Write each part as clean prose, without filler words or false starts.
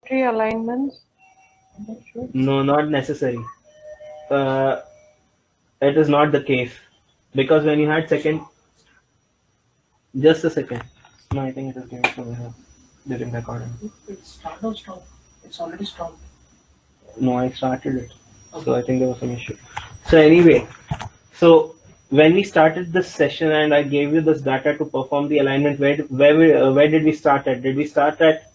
Three alignments? No, not necessary. Uh, it is not the case because when you had second, just a second. No, I think it is going somewhere during the recording. It's start or stop? It's already stopped. No, I started it, so I think there was some issue. So anyway, so when we started this session and I gave you this data to perform the alignment, where did we start at? Did we start at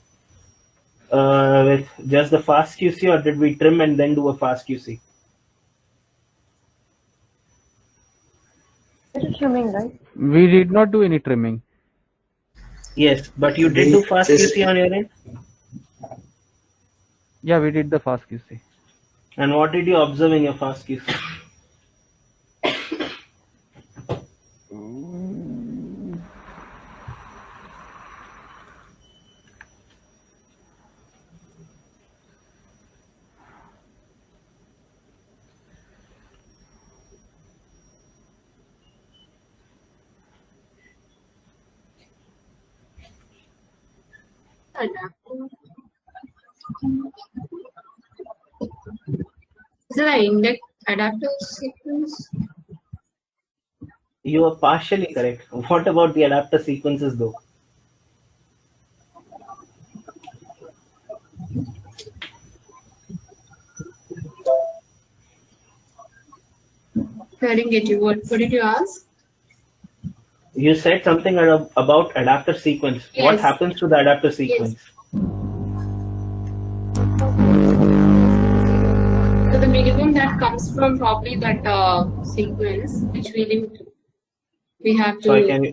with just the fast QC, or did we trim and then do a fast QC? Trimming, right? We did not do any trimming. Yes, but you did do fast QC on your end. Yeah, we did the fast QC. And what did you observe in your fast QC? Is it an index adaptive sequence? You are partially correct. What about the adapter sequences though? I didn't get you. What did you ask? You said something about adapter sequence. Yes. What happens to the adapter sequence? So the minimum that comes from probably that sequence, which we have Sorry, to can you-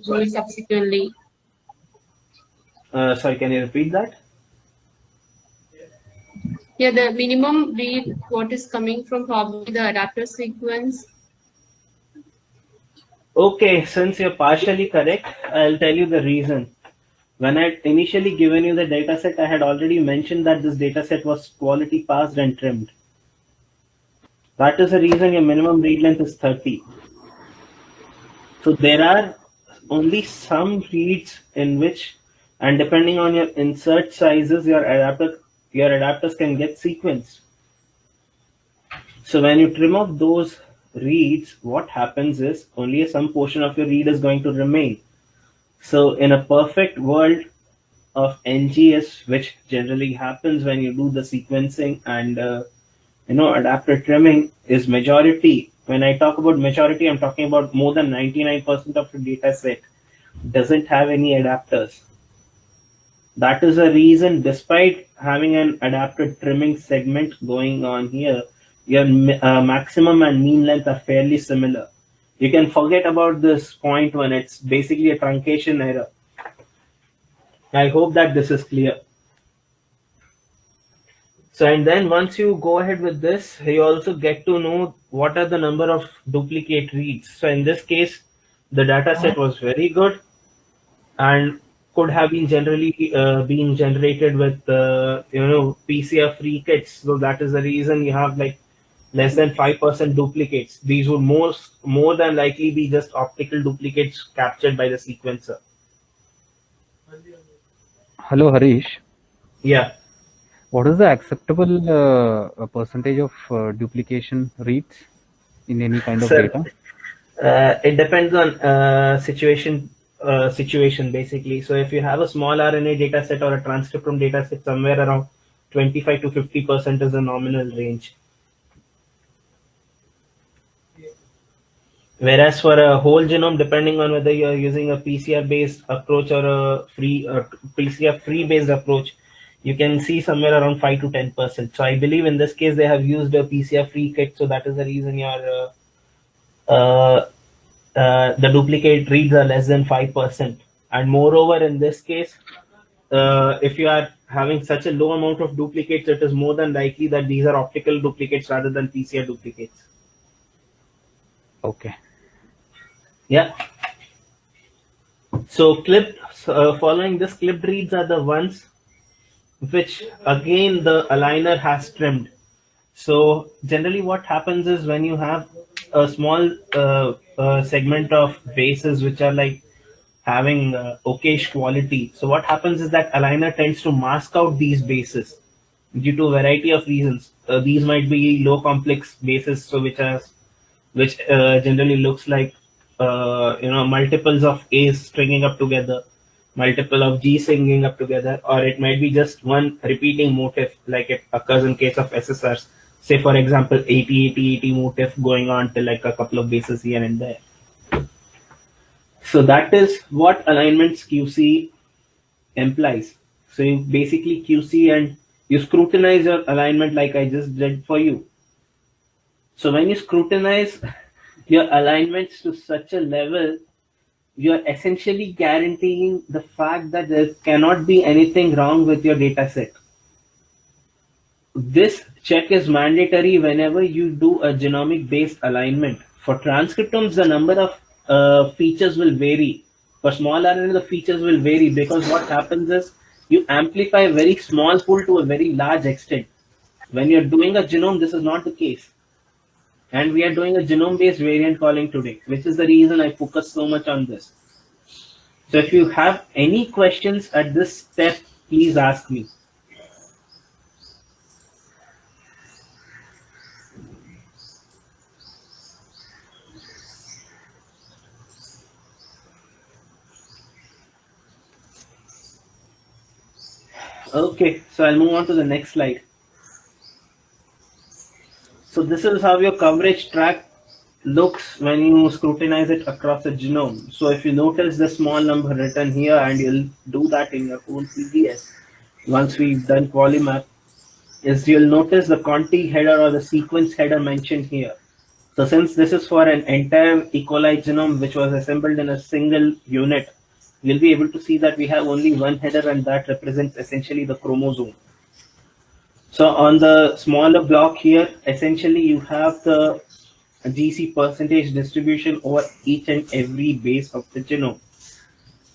do it subsequently. Sorry, can you repeat that? Yeah, the minimum read what is coming from probably the adapter sequence. Okay, since you're partially correct, I'll tell you the reason. When I had initially given you the dataset, I had already mentioned that this dataset was quality passed and trimmed. That is the reason your minimum read length is 30. So there are only some reads in which, and depending on your insert sizes, your adapters can get sequenced. So when you trim off those reads, what happens is only some portion of your read is going to remain. So in a perfect world of NGS, which generally happens when you do the sequencing and adapter trimming, is majority. When I talk about majority, I'm talking about more than 99% of the data set doesn't have any adapters. That is a reason, despite having an adapter trimming segment going on here, your maximum and mean length are fairly similar. You can forget about this point when it's basically a truncation error. I hope that this is clear. So, and then once you go ahead with this, you also get to know what are the number of duplicate reads. So in this case, the data set was very good and could have been generally being generated with PCR free kits. So that is the reason you have like less than 5% duplicates. These would more than likely be just optical duplicates captured by the sequencer. Hello, Harish. Yeah. What is the acceptable percentage of duplication reads in any kind of Sir, data? it depends on situation basically. So if you have a small RNA data set or a transcriptome data set, somewhere around 25 to 50% is a nominal range. Whereas for a whole genome, depending on whether you're using a PCR based approach or a PCR free based approach, you can see somewhere around 5 to 10%. So I believe in this case they have used a PCR free kit, so that is the reason the duplicate reads are less than 5%. And moreover, in this case, if you are having such a low amount of duplicates, it is more than likely that these are optical duplicates rather than PCR duplicates. Okay. Yeah. So following this, clipped reads are the ones which again the aligner has trimmed. So generally what happens is when you have a small segment of bases which are like having okayish quality. So what happens is that aligner tends to mask out these bases due to a variety of reasons. These might be low complex bases, so which generally looks like multiples of A's stringing up together, multiple of G stringing up together, or it might be just one repeating motif, like it occurs in case of SSRs. Say for example, 80-80-80 motif going on till like a couple of bases here and there. So that is what alignments QC implies. So you basically QC and you scrutinize your alignment like I just did for you. So when you scrutinize your alignments to such a level, you're essentially guaranteeing the fact that there cannot be anything wrong with your data set. This check is mandatory whenever you do a genomic based alignment. For transcriptomes, the number of features will vary. For small RNA, the features will vary because what happens is you amplify a very small pool to a very large extent. When you're doing a genome, this is not the case. And we are doing a genome-based variant calling today, which is the reason I focus so much on this. So if you have any questions at this step, please ask me. Okay, so I'll move on to the next slide. So this is how your coverage track looks when you scrutinize it across the genome. So if you notice the small number written here, and you'll do that in your own PDS once we've done Polymap, is you'll notice the Conti header or the sequence header mentioned here. So since this is for an entire E. coli genome which was assembled in a single unit, you'll be able to see that we have only one header, and that represents essentially the chromosome. So on the smaller block here, essentially you have the GC percentage distribution over each and every base of the genome.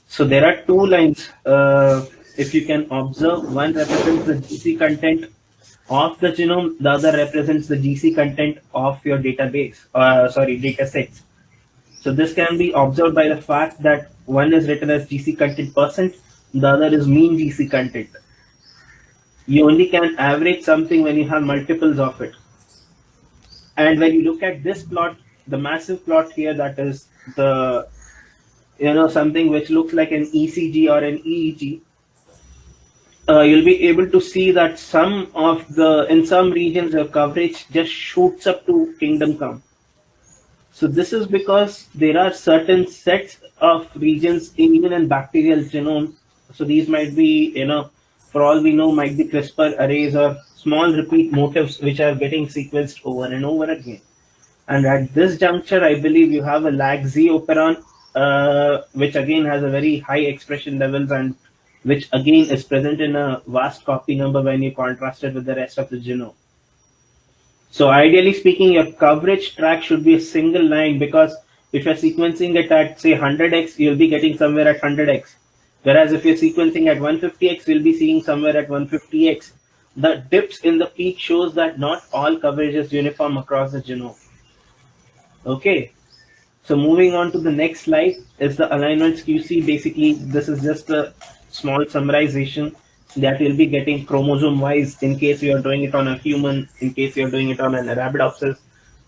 So there are two lines. If you can observe, one represents the GC content of the genome, the other represents the GC content of your database, data sets. So this can be observed by the fact that one is written as GC content percent, the other is mean GC content. You only can average something when you have multiples of it. And when you look at this plot, the massive plot here, that is the, something which looks like an ECG or an EEG, you'll be able to see that in some regions, your coverage just shoots up to kingdom come. So this is because there are certain sets of regions even in bacterial genome. So these might be, for all we know, might be CRISPR arrays or small repeat motifs which are getting sequenced over and over again. And at this juncture, I believe you have a lag-Z operon, which again has a very high expression levels and which again is present in a vast copy number when you contrast it with the rest of the genome. So ideally speaking, your coverage track should be a single line, because if you're sequencing it at say 100x, you'll be getting somewhere at 100x. Whereas if you're sequencing at 150x, you'll be seeing somewhere at 150x. The dips in the peak shows that not all coverage is uniform across the genome. Okay, so moving on to the next slide is the alignments QC. Basically, this is just a small summarization that you'll be getting chromosome wise in case you're doing it on a human, in case you're doing it on an Arabidopsis,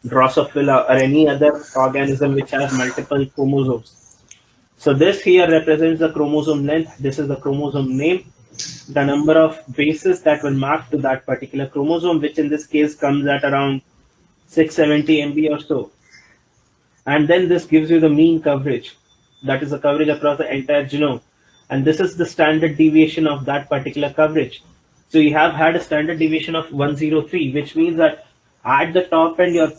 Drosophila, or any other organism which has multiple chromosomes. So this here represents the chromosome length. This is the chromosome name, the number of bases that will map to that particular chromosome, which in this case comes at around 670 MB or so. And then this gives you the mean coverage, that is the coverage across the entire genome. And this is the standard deviation of that particular coverage. So you have had a standard deviation of 103, which means that at the top end, your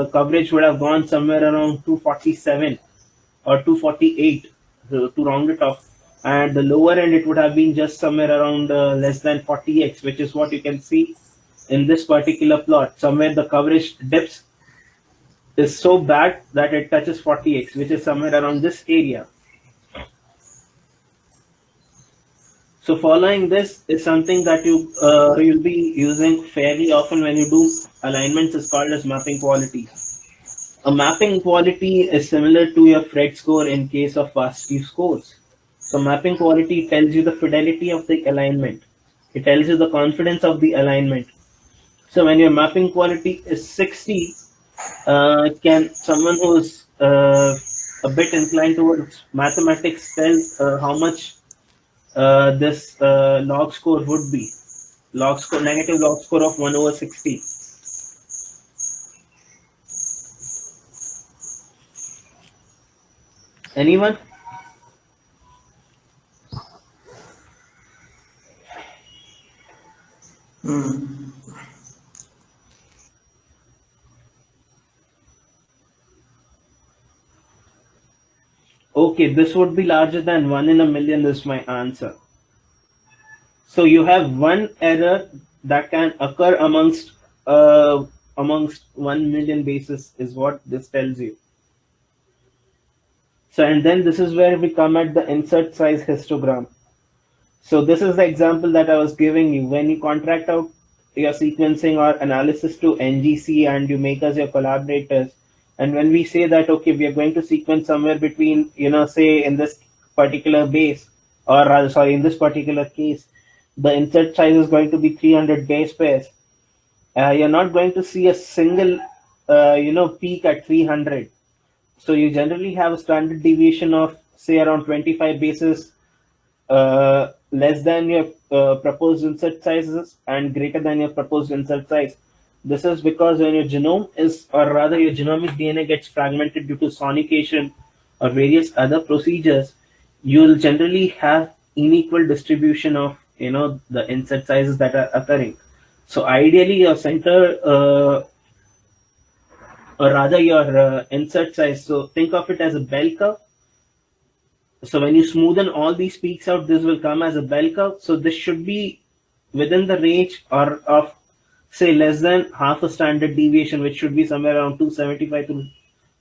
coverage would have gone somewhere around 247 or 248 to round it off. And the lower end, it would have been just somewhere around less than 40x, which is what you can see in this particular plot. Somewhere the coverage dips is so bad that it touches 40x, which is somewhere around this area. So following this is something that you'll be using fairly often when you do alignments, is called as mapping quality. A mapping quality is similar to your Phred score in case of FASTQ scores. So mapping quality tells you the fidelity of the alignment. It tells you the confidence of the alignment. So when your mapping quality is 60, can someone who's a bit inclined towards mathematics tell how much this log score would be? Log score, negative log score of 1 over 60. Anyone? Okay, this would be larger than 1 in a million is my answer. So you have one error that can occur amongst 1 million bases is what this tells you. So and then this is where we come at the insert size histogram. So this is the example that I was giving you. When you contract out your sequencing or analysis to NGC and you make us your collaborators, and when we say that, okay, we are going to sequence somewhere between, say in this particular base, or rather, sorry, in this particular case, the insert size is going to be 300 base pairs. You're not going to see a single, peak at 300. So you generally have a standard deviation of, say, around 25 bases less than your proposed insert sizes and greater than your proposed insert size. This is because when your genome is, or rather your genomic DNA gets fragmented due to sonication or various other procedures, you'll generally have unequal distribution of the insert sizes that are occurring. So ideally, your center, or rather your insert size. So think of it as a bell curve. So when you smoothen all these peaks out, this will come as a bell curve. So this should be within the range or of say less than half a standard deviation, which should be somewhere around 275 to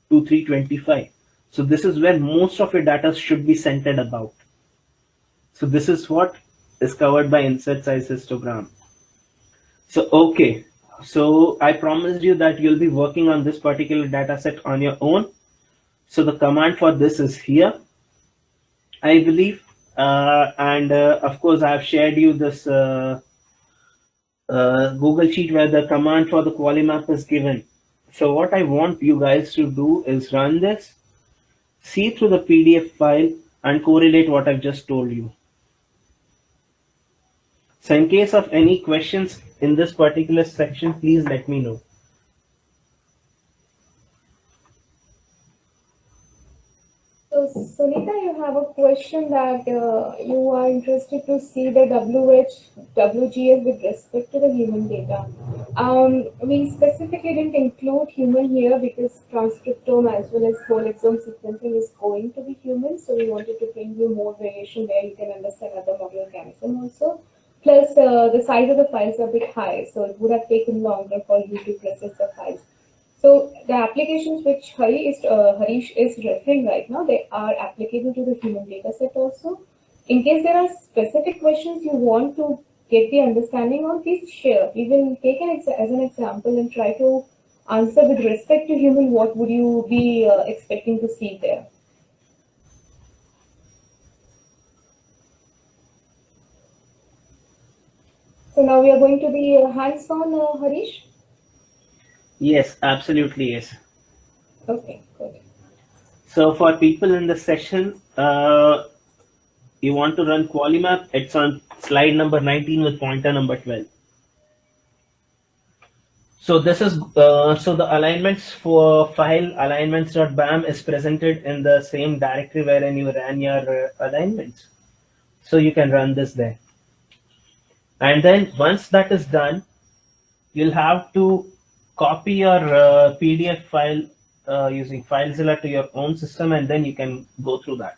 325. So this is where most of your data should be centered about. So this is what is covered by insert size histogram. So okay, so I promised you that you'll be working on this particular data set on your own. So the command for this is here, I believe, and of course I have shared you this Google Sheet where the command for the QualiMap is given. So what I want you guys to do is run this, see through the PDF file and correlate what I've just told you. So in case of any questions in this particular section, please let me know. So, Sunita, you have a question that you are interested to see the WGS with respect to the human data. We specifically didn't include human here because transcriptome as well as whole exome sequencing is going to be human. So we wanted to bring you more variation where you can understand other model organism also. Plus, the size of the files are a bit high, so it would have taken longer for you to process the files. So the applications which Harish is referring right now, they are applicable to the human data set also. In case there are specific questions you want to get the understanding on, please share. We will take as an example and try to answer with respect to human, what would you be expecting to see there. So now we are going to the hands-on, Harish. Yes, absolutely yes. Okay, good. So for people in the session, you want to run QualiMap, it's on slide number 19 with pointer number 12. So this is, so the alignments for file alignments.bam is presented in the same directory wherein you ran your alignments. So you can run this there. And then once that is done, you'll have to copy your PDF file using FileZilla to your own system, and then you can go through that.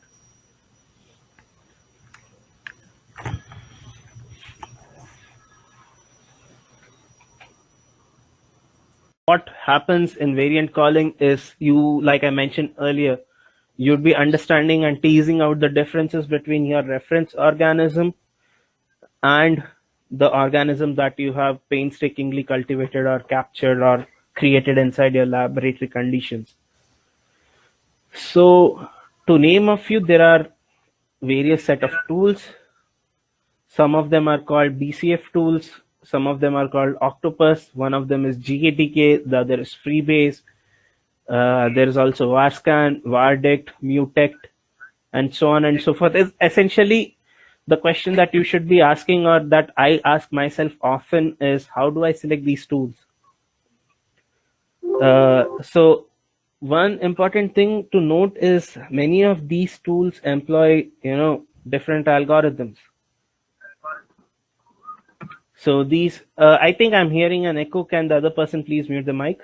What happens in variant calling is you, like I mentioned earlier, you'd be understanding and teasing out the differences between your reference organism and the organism that you have painstakingly cultivated or captured or created inside your laboratory conditions. So to name a few, there are various set of tools. Some of them are called BCF tools. Some of them are called Octopus. One of them is GATK. The other is Freebase. There is also VARSCAN, VARDICT, MUTECT, and so on and so forth. Is essentially the question that you should be asking, or that I ask myself often, is how do I select these tools? So one important thing to note is many of these tools employ, different algorithms. So these, I think I'm hearing an echo. Can the other person please mute the mic?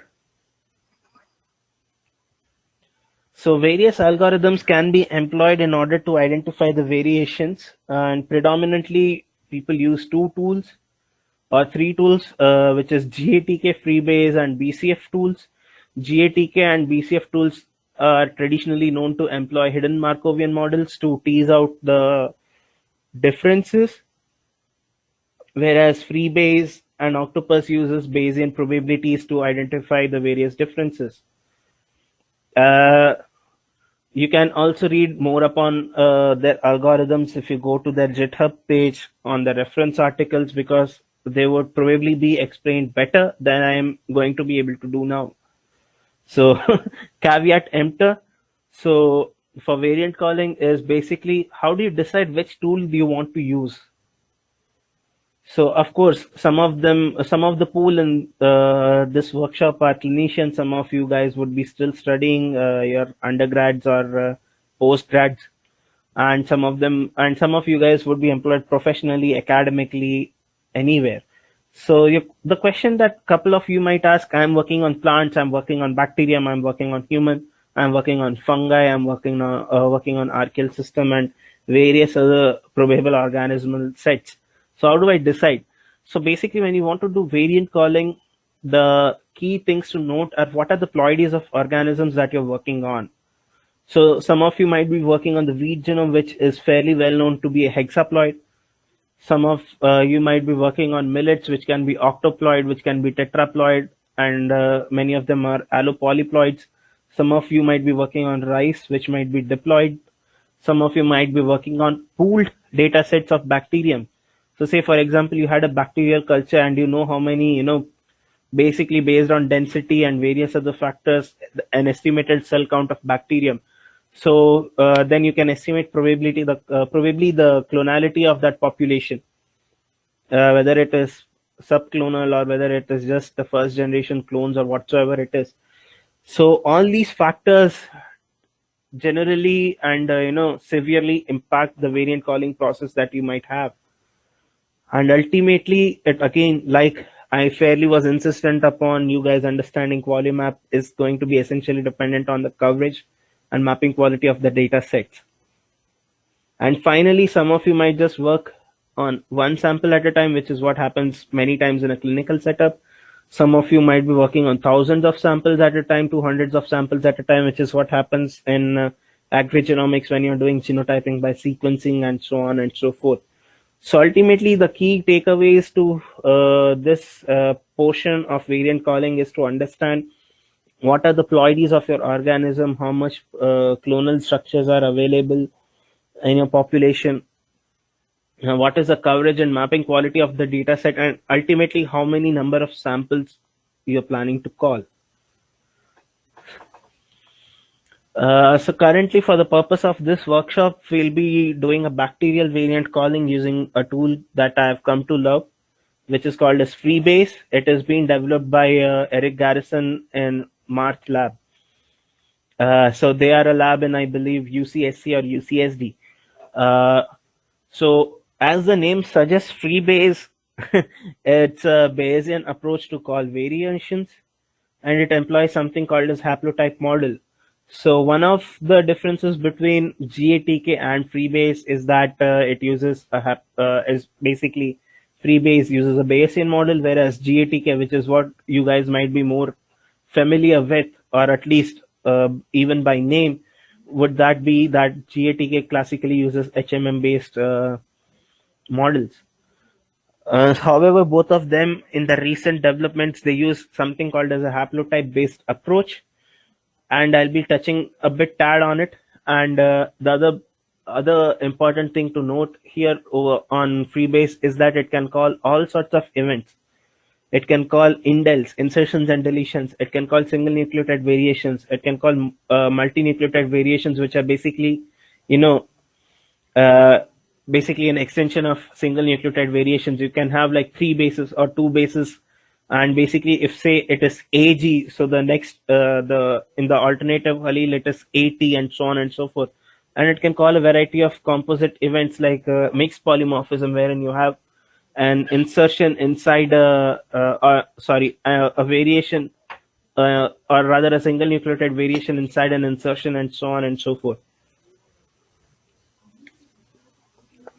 So various algorithms can be employed in order to identify the variations, and predominantly people use two tools or three tools, which is GATK, Freebase, and BCF tools. GATK and BCF tools are traditionally known to employ hidden Markovian models to tease out the differences, whereas Freebase and Octopus uses Bayesian probabilities to identify the various differences. You can also read more upon their algorithms if you go to their GitHub page on the reference articles, because they would probably be explained better than I am going to be able to do now. So caveat emptor. So for variant calling is basically how do you decide which tool do you want to use? So of course, some of the pool in this workshop are clinicians. Some of you guys would be still studying your undergrads or postgrads, and some of you guys would be employed professionally, academically, anywhere. So the question that couple of you might ask: I'm working on plants, I'm working on bacterium, I'm working on human, I'm working on fungi, I'm working on archaeal system and various other probable organismal sets. So how do I decide? So basically, when you want to do variant calling, the key things to note are what are the ploidies of organisms that you're working on. So some of you might be working on the wheat genome, which is fairly well known to be a hexaploid. Some of you might be working on millets, which can be octoploid, which can be tetraploid, and many of them are allopolyploids. Some of you might be working on rice, which might be diploid. Some of you might be working on pooled data sets of bacterium. So say, for example, you had a bacterial culture and you know how many, basically based on density and various other factors, an estimated cell count of bacterium. So then you can estimate probably the clonality of that population, whether it is subclonal or whether it is just the first generation clones or whatsoever it is. So all these factors generally and severely impact the variant calling process that you might have. And ultimately, it again, like I fairly was insistent upon you guys understanding, QualiMap is going to be essentially dependent on the coverage and mapping quality of the data sets. And finally, some of you might just work on one sample at a time, which is what happens many times in a clinical setup. Some of you might be working on thousands of samples at a time to hundreds of samples at a time, which is what happens in agrigenomics when you're doing genotyping by sequencing and so on and so forth. So ultimately, the key takeaways to this portion of variant calling is to understand what are the ploidies of your organism, how much clonal structures are available in your population, what is the coverage and mapping quality of the data set, and ultimately how many number of samples you're planning to call. So currently, for the purpose of this workshop, we'll be doing a bacterial variant calling using a tool that I've come to love, which is called as Freebase. It is being developed by Eric Garrison in March Lab. So they are a lab in, I believe, UCSC or UCSD. So as the name suggests, Freebase, it's a Bayesian approach to call variations, and it employs something called as haplotype model. So one of the differences between GATK and Freebase is that it uses is basically Freebase uses a Bayesian model, whereas GATK, which is what you guys might be more familiar with, or at least even by name, would that be that GATK classically uses HMM based models. However, both of them in the recent developments, they use something called as a haplotype based approach, and I'll be touching a bit tad on it. And the other important thing to note here over on Freebase is that it can call all sorts of events. It can call indels, insertions and deletions. It can call single nucleotide variations. It can call multi-nucleotide variations, which are basically, you know, uh, basically an extension of single nucleotide variations. You can have like 3 bases or 2 bases, and basically if say it is AG, so the next the in the alternative allele it is AT, and so on and so forth. And it can call a variety of composite events like mixed polymorphism, wherein you have an insertion inside a variation, or rather a single nucleotide variation inside an insertion, and so on and so forth.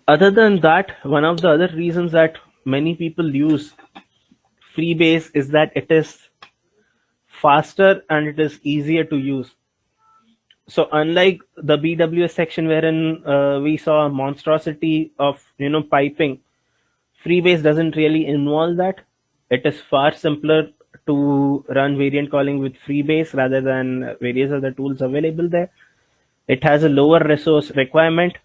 Other than that, one of the other reasons that many people use Freebase is that it is faster and it is easier to use. So unlike the BWS section wherein we saw a monstrosity of piping, Freebase doesn't really involve that. It is far simpler to run variant calling with Freebase rather than various other tools available there. It has a lower resource requirement.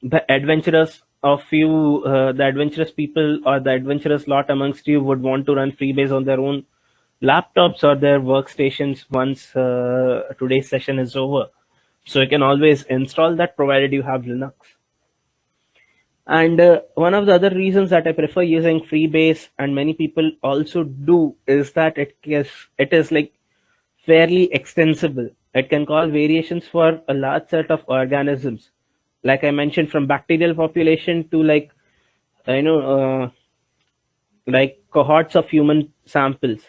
The adventurous the adventurous people or the adventurous lot amongst you would want to run Freebase on their own laptops or their workstations once today's session is over. So you can always install that provided you have Linux. And one of the other reasons that I prefer using Freebase, and many people also do, is that it is like fairly extensible. It can call variations for a large set of organisms, like I mentioned, from bacterial population to like like cohorts of human samples.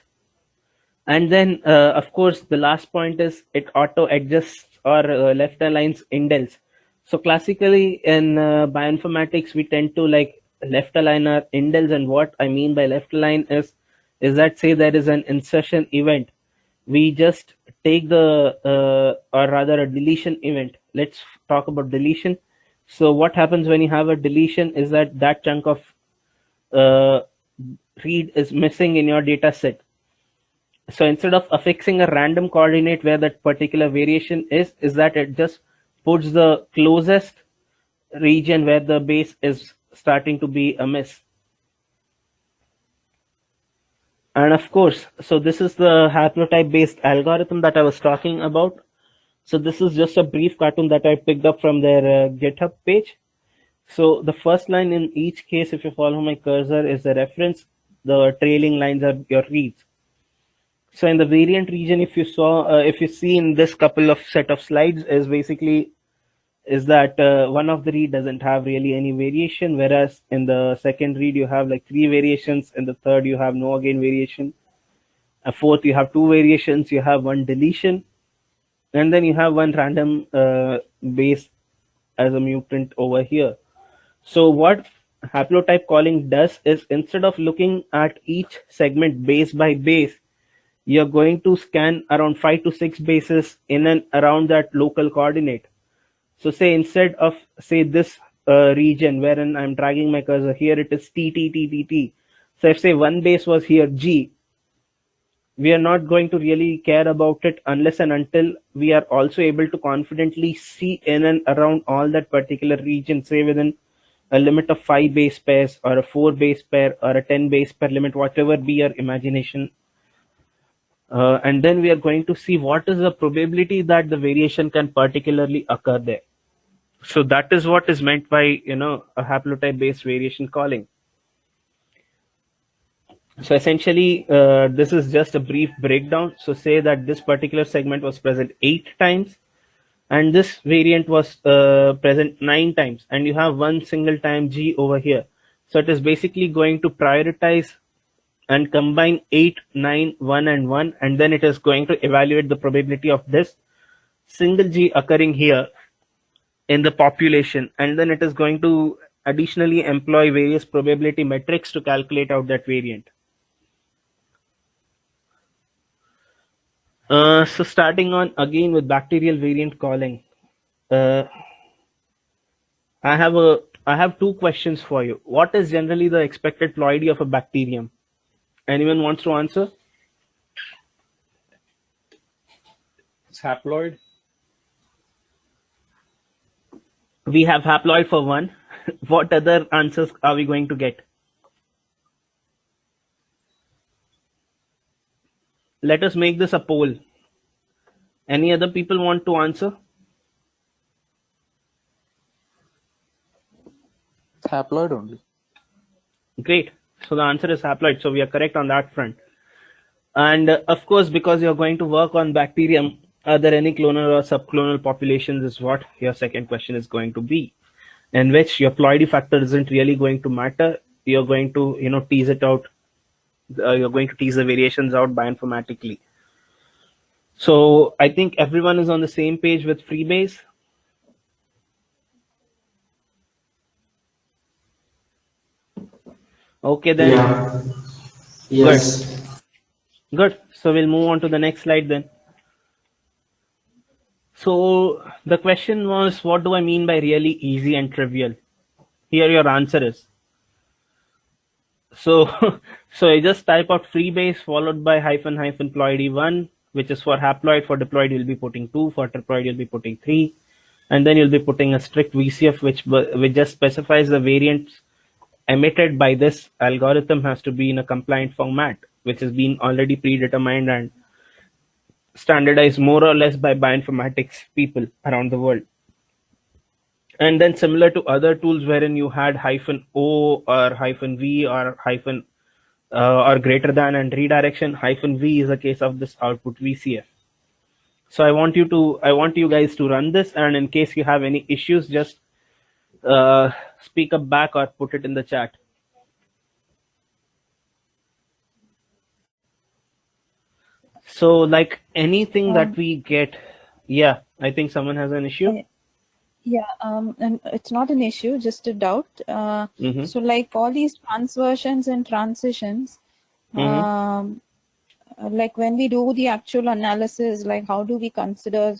And then of course the last point is it auto adjusts or left aligns indels. So classically in bioinformatics we tend to like left align our indels, and what I mean by left align is that say there is an insertion event, we just take the or rather a deletion event. Let's talk about deletion. So what happens when you have a deletion is that that chunk of uh, read is missing in your data set. So instead of affixing a random coordinate where that particular variation is that it just puts the closest region where the base is starting to be amiss. And of course, so this is the haplotype based algorithm that I was talking about. So this is just a brief cartoon that I picked up from their GitHub page. So the first line in each case, if you follow my cursor, is the reference. The trailing lines are your reads. So in the variant region, if you see in this couple of set of slides, is that one of the read doesn't have really any variation, whereas in the second read you have like 3 variations, in the third you have no again variation, a fourth you have 2 variations, you have 1 deletion, and then you have 1 random base as a mutant over here. So what haplotype calling does is, instead of looking at each segment base by base, you're going to scan around 5 to 6 bases in and around that local coordinate. So say instead of say this region wherein I'm dragging my cursor, here it is T, T, T, T, T. So if say one base was here G, we are not going to really care about it unless and until we are also able to confidently see in and around all that particular region, say within a limit of 5 base pairs or a 4 base pair or a 10 base pair limit, whatever be your imagination. And then we are going to see what is the probability that the variation can particularly occur there. So that is what is meant by a haplotype based variation calling. So essentially this is just a brief breakdown. So say that this particular segment was present 8 times and this variant was present 9 times, and you have 1 single time G over here. So it is basically going to prioritize and combine 8, 9, 1 and 1, and then it is going to evaluate the probability of this single G occurring here in the population, and then it is going to additionally employ various probability metrics to calculate out that variant. So starting on again with bacterial variant calling, I have a I have two questions for you. What is generally the expected ploidy of a bacterium? Anyone wants to answer? It's haploid. We have haploid for one. What other answers are we going to get? Let us make this a poll. Any other people want to answer? It's haploid only. Great. So the answer is haploid. So we are correct on that front. And of course, because you're going to work on bacterium, are there any clonal or subclonal populations is what your second question is going to be, in which your ploidy factor isn't really going to matter. You're going to, tease it out. You're going to tease the variations out bioinformatically. So I think everyone is on the same page with Freebase. Okay, then. Yeah. Yes. Good. So we'll move on to the next slide then. So the question was, what do I mean by really easy and trivial? Here your answer is. So, so I just type out Freebase followed by -- ploidy1, which is for haploid. For diploid, you'll be putting 2. For triploid, you'll be putting 3. And then you'll be putting a strict VCF, which just specifies the variants emitted by this algorithm has to be in a compliant format, which has been already predetermined and standardized more or less by bioinformatics people around the world. And then similar to other tools wherein you had -O or -V or or greater than and redirection, -V is a case of this output VCF. So I want you guys to run this, and in case you have any issues, just speak up back or put it in the chat. So like anything that we get, yeah, I think someone has an issue. Yeah, and it's not an issue, just a doubt. So like all these transversions and transitions, like when we do the actual analysis, like how do we consider,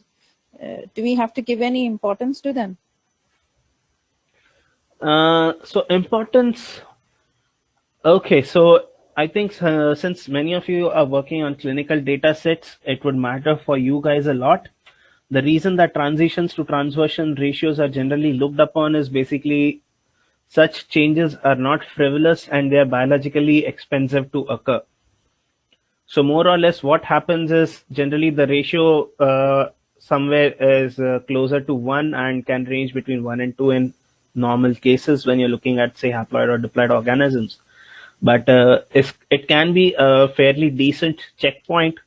do we have to give any importance to them? So importance. Okay, so I think since many of you are working on clinical data sets, it would matter for you guys a lot. The reason that transitions to transversion ratios are generally looked upon is basically such changes are not frivolous and they are biologically expensive to occur. So more or less what happens is generally the ratio somewhere is closer to 1 and can range between 1 and 2 in normal cases when you're looking at, say, haploid or diploid organisms. But if it can be a fairly decent checkpoint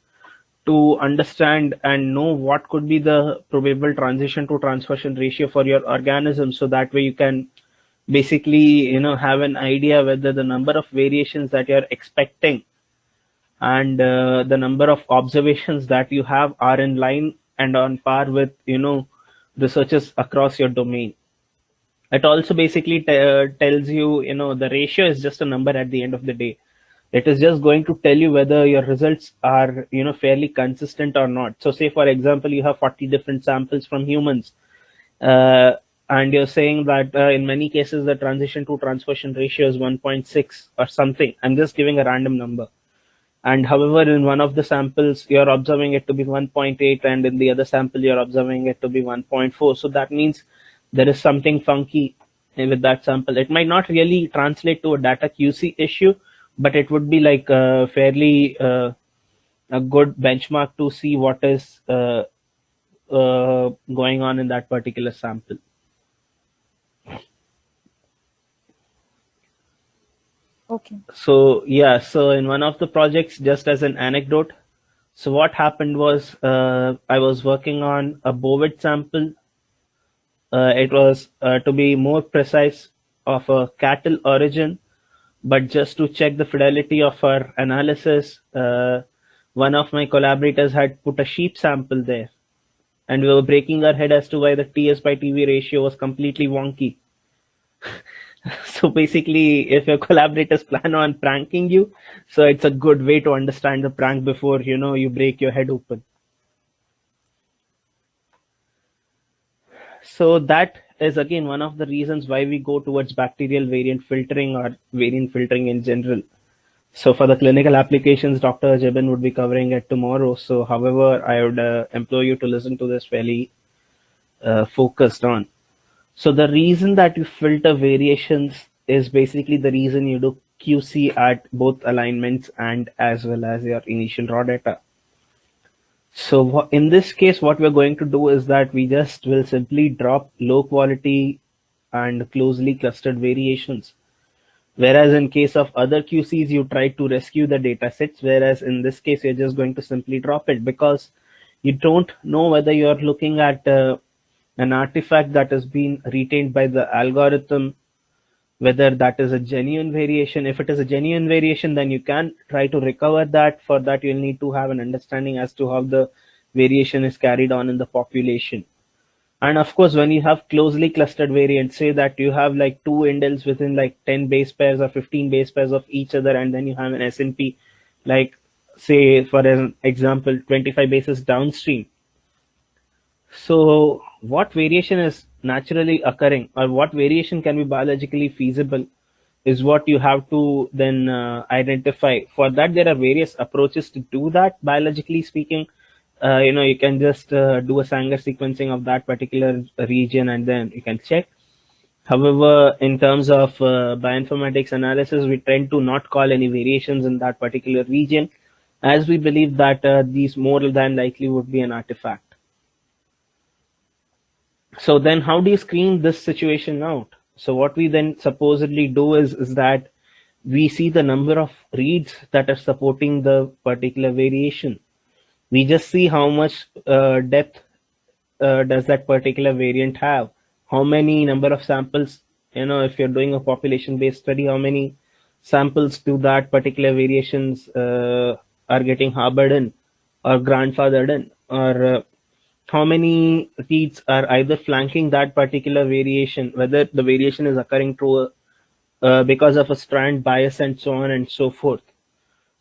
to understand and know what could be the probable transition to transversion ratio for your organism, so that way you can basically have an idea whether the number of variations that you're expecting and the number of observations that you have are in line and on par with researchers across your domain. It also basically tells you the ratio is just a number at the end of the day. It is just going to tell you whether your results are fairly consistent or not. So say for example you have 40 different samples from humans, and you're saying that in many cases the transition to transversion ratio is 1.6 or something. I'm just giving a random number. And however, in one of the samples you're observing it to be 1.8, and in the other sample you're observing it to be 1.4. So that means there is something funky with that sample. It might not really translate to a data QC issue, but it would be like fairly a good benchmark to see what is going on in that particular sample. Okay. So yeah, so in one of the projects, just as an anecdote, so what happened was I was working on a bovid sample. It was to be more precise of a cattle origin, but just to check the fidelity of our analysis, one of my collaborators had put a sheep sample there, and we were breaking our head as to why the TS by TV ratio was completely wonky. So basically, if your collaborators plan on pranking you, so it's a good way to understand the prank before you break your head open. So that is again one of the reasons why we go towards bacterial variant filtering or variant filtering in general. So for the clinical applications, Dr. Jebin would be covering it tomorrow. So however, I would implore you to listen to this fairly focused on. So the reason that you filter variations is basically the reason you do QC at both alignments and as well as your initial raw data. So in this case, what we're going to do is that we just will simply drop low quality and closely clustered variations. Whereas in case of other QCs, you try to rescue the data sets, whereas in this case, you're just going to simply drop it because you don't know whether you're looking at an artifact that has been retained by the algorithm, whether that is a genuine variation. If it is a genuine variation, then you can try to recover that. For that, you'll need to have an understanding as to how the variation is carried on in the population. And of course, when you have closely clustered variants, say that you have like two indels within like 10 base pairs or 15 base pairs of each other, and then you have an SNP, like say for an example, 25 bases downstream. So what variation is naturally occurring, or what variation can be biologically feasible, is what you have to then identify. For that, there are various approaches to do that. Biologically speaking, you can just do a Sanger sequencing of that particular region and then you can check. However, in terms of bioinformatics analysis, we tend to not call any variations in that particular region, as we believe that these more than likely would be an artifact. So then how do you screen this situation out? So what we then supposedly do is that we see the number of reads that are supporting the particular variation. We just see how much depth does that particular variant have, how many number of samples, if you're doing a population-based study, how many samples to that particular variations are getting harbored in or grandfathered in, or how many reads are either flanking that particular variation, whether the variation is occurring through because of a strand bias and so on and so forth.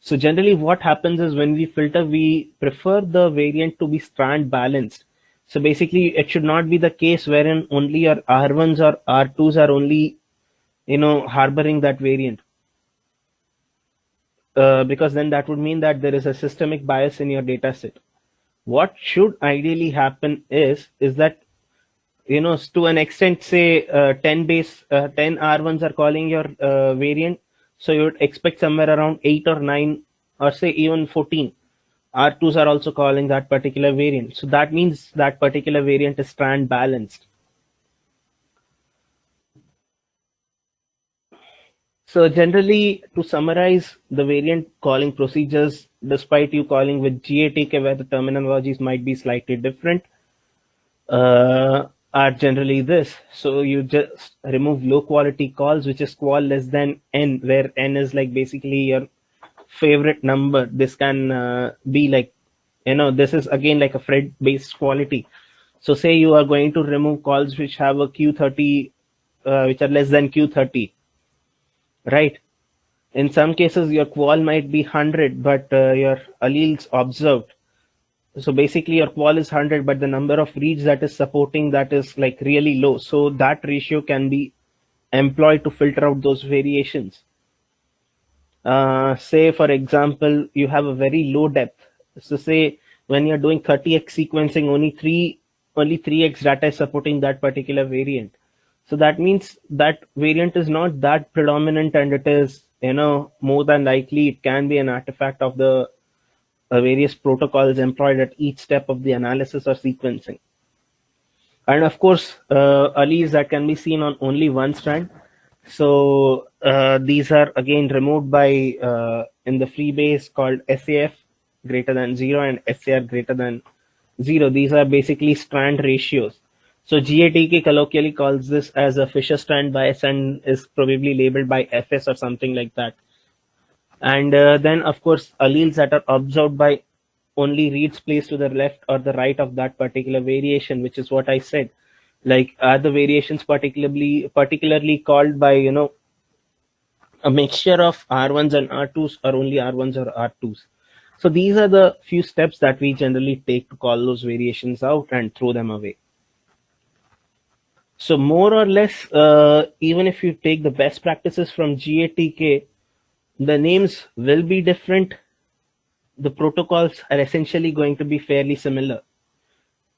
So generally what happens is when we filter, we prefer the variant to be strand balanced. So basically it should not be the case wherein only your R1s or R2s are only, harboring that variant. Because then that would mean that there is a systemic bias in your data set. What should ideally happen is that, to an extent, say 10 R1s are calling your variant. So you would expect somewhere around 8 or 9 or say even 14 R2s are also calling that particular variant. So that means that particular variant is strand balanced. So generally, to summarize the variant calling procedures, despite you calling with GATK where the terminologies might be slightly different, are generally this. So you just remove low quality calls, which is qual less than n, where n is like basically your favorite number. This can be like, this is again like a Fred based quality. So say you are going to remove calls which have a Q30, which are less than Q30, right? In some cases, your qual might be 100, but your alleles observed. So basically your qual is 100, but the number of reads that is supporting that is like really low. So that ratio can be employed to filter out those variations. Say for example, you have a very low depth. So say when you're doing 30x sequencing, only 3x data is supporting that particular variant. So that means that variant is not that predominant, and it is, more than likely it can be an artifact of the various protocols employed at each step of the analysis or sequencing. And of course, alleles that can be seen on only one strand. So these are again removed by in the free base called SAF greater than 0 and SAR greater than 0. These are basically strand ratios. So GATK colloquially calls this as a Fisher strand bias and is probably labeled by FS or something like that. And then of course alleles that are observed by only reads placed to the left or the right of that particular variation, which is what I said. Like are the variations particularly called by a mixture of R1s and R2s, or only R1s or R2s. So these are the few steps that we generally take to call those variations out and throw them away. So more or less, even if you take the best practices from GATK, the names will be different. The protocols are essentially going to be fairly similar.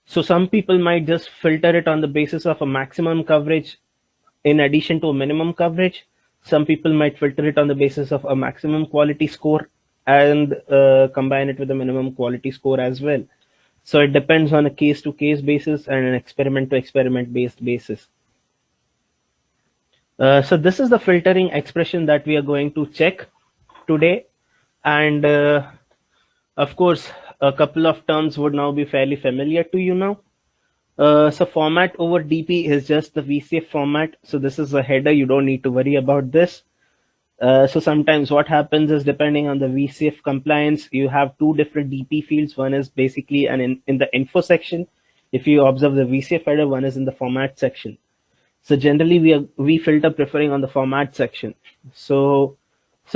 So some people might just filter it on the basis of a maximum coverage in addition to a minimum coverage. Some people might filter it on the basis of a maximum quality score and combine it with a minimum quality score as well. So it depends on a case to case basis and an experiment to experiment based basis. So this is the filtering expression that we are going to check today. And of course, a couple of terms would now be fairly familiar to you now. So format over DP is just the VCF format. So this is a header. You don't need to worry about this. So sometimes what happens is, depending on the VCF compliance, you have two different DP fields. One is basically in the info section. If you observe the VCF header, one is in the format section. So generally we filter preferring on the format section. So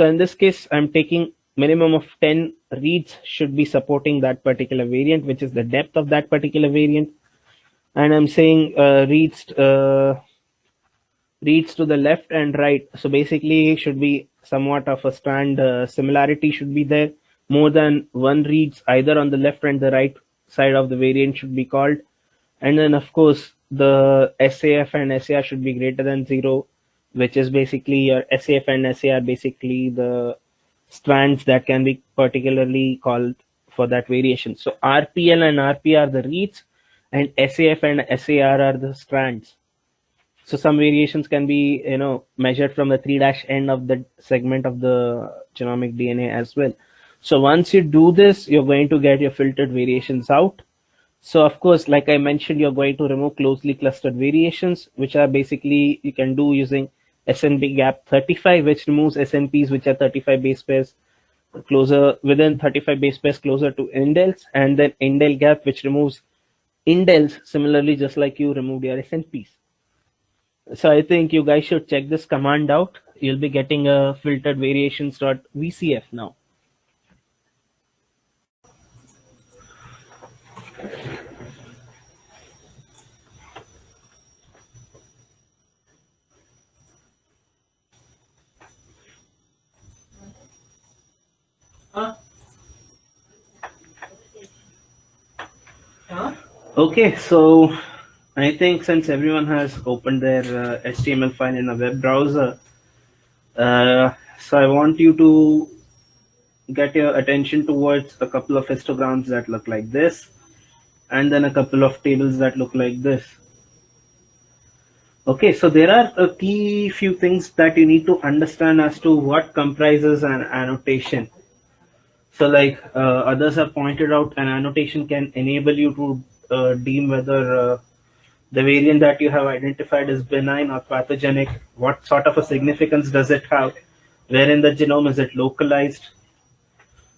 in this case, I'm taking minimum of 10 reads should be supporting that particular variant, which is the depth of that particular variant. And I'm saying reads to the left and right. So basically should be somewhat of a strand similarity should be there. More than one reads either on the left and the right side of the variant should be called. And then of course the SAF and SAR should be greater than 0, which is basically your SAF and SAR basically the strands that can be particularly called for that variation. So RPL and RP are the reads, and SAF and SAR are the strands. So some variations can be, measured from the 3' end of the segment of the genomic DNA as well. So once you do this, you're going to get your filtered variations out. So of course, like I mentioned, you're going to remove closely clustered variations, which are basically you can do using SNP gap 35, which removes SNPs which are 35 base pairs closer within 35 base pairs closer to indels, and then indel gap, which removes indels similarly, just like you removed your SNPs. So I think you guys should check this command out. You'll be getting a filtered variations.vcf now. Okay, so I think since everyone has opened their HTML file in a web browser, so I want you to get your attention towards a couple of histograms that look like this, and then a couple of tables that look like this. Okay, so there are a key few things that you need to understand as to what comprises an annotation. So like others have pointed out, an annotation can enable you to deem whether the variant that you have identified is benign or pathogenic, what sort of a significance does it have, where in the genome is it localized,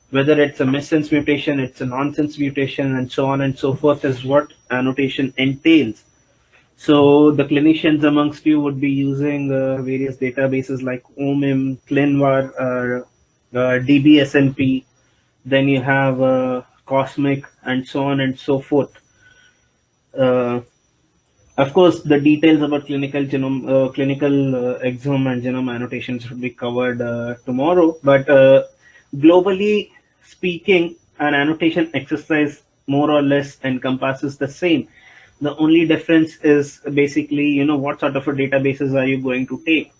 whether it's a missense mutation, it's a nonsense mutation, and so on and so forth is what annotation entails. So the clinicians amongst you would be using various databases like OMIM, ClinVar, DBSNP, then you have Cosmic, and so on and so forth. Of course, the details about clinical exome and genome annotations should be covered tomorrow. But globally speaking, an annotation exercise more or less encompasses the same. The only difference is basically, what sort of a databases are you going to take.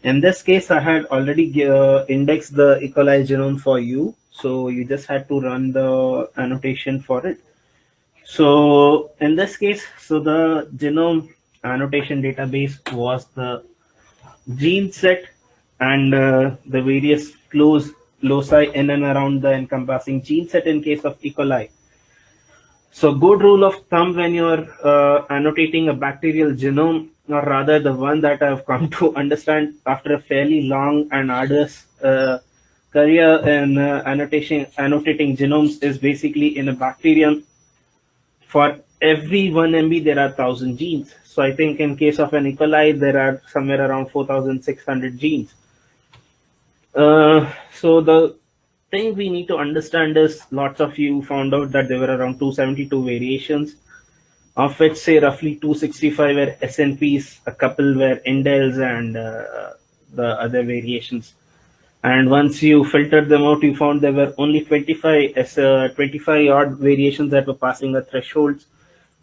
In this case, I had already indexed the E. coli genome for you, so you just had to run the annotation for it. So in this case, so the genome annotation database was the gene set and the various loci in and around the encompassing gene set in case of E. coli. So good rule of thumb when you're annotating a bacterial genome, or rather the one that I've come to understand after a fairly long and arduous career in annotating genomes, is basically in a bacterium, for every 1 MB there are 1,000 genes. So I think in case of an E. coli, there are somewhere around 4,600 genes. So the thing we need to understand is, lots of you found out that there were around 272 variations. of which say roughly 265 were SNPs, a couple were indels, and the other variations. And once you filtered them out, you found there were only 25 odd variations that were passing the thresholds,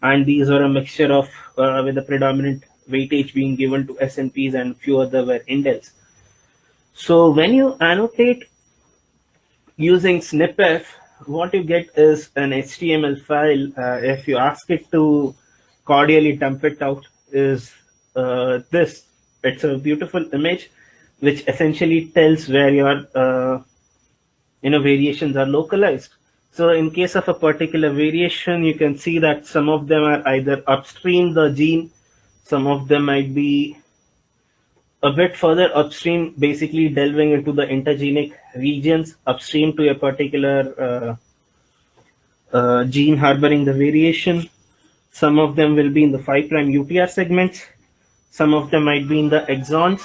and these were a mixture of with the predominant weightage being given to SNPs and few other were indels. So when you annotate using SNPF, what you get is an HTML file. If you ask it to cordially dump it out, is this. It's a beautiful image which essentially tells where your variations are localized. So in case of a particular variation, you can see that some of them are either upstream the gene, some of them might be a bit further upstream, basically delving into the intergenic regions upstream to a particular gene harboring the variation. Some of them will be in the 5' UTR segments. Some of them might be in the exons.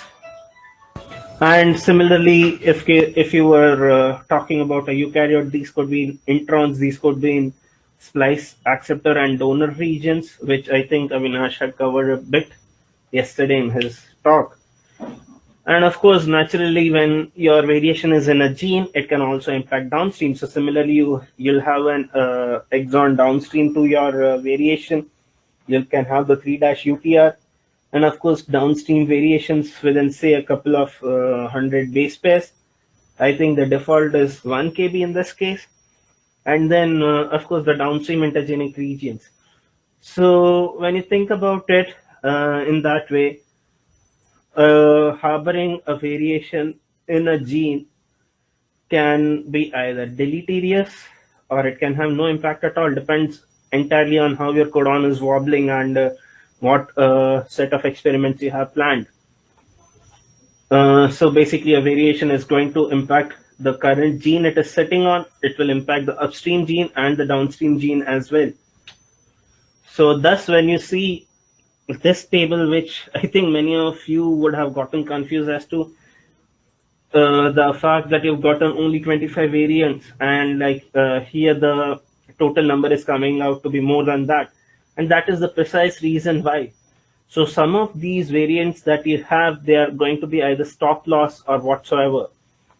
And similarly, if you were talking about a eukaryote, these could be in introns, these could be in splice acceptor and donor regions, which I think Avinash had covered a bit yesterday in his talk. And of course, naturally, when your variation is in a gene, it can also impact downstream. So similarly, you'll have an exon downstream to your variation. You can have the 3' UTR. And of course, downstream variations within, say, a couple of 100 base pairs. I think the default is 1 kb in this case. And then, of course, the downstream intergenic regions. So when you think about it in that way, harboring a variation in a gene can be either deleterious or it can have no impact at all. Depends entirely on how your codon is wobbling and what set of experiments you have planned. So basically, a variation is going to impact the current gene it is sitting on. It will impact the upstream gene and the downstream gene as well. So thus, when you see this table, which I think many of you would have gotten confused as to the fact that you've gotten only 25 variants, and here the total number is coming out to be more than that. And that is the precise reason why. So some of these variants that you have, they are going to be either stop loss or whatsoever.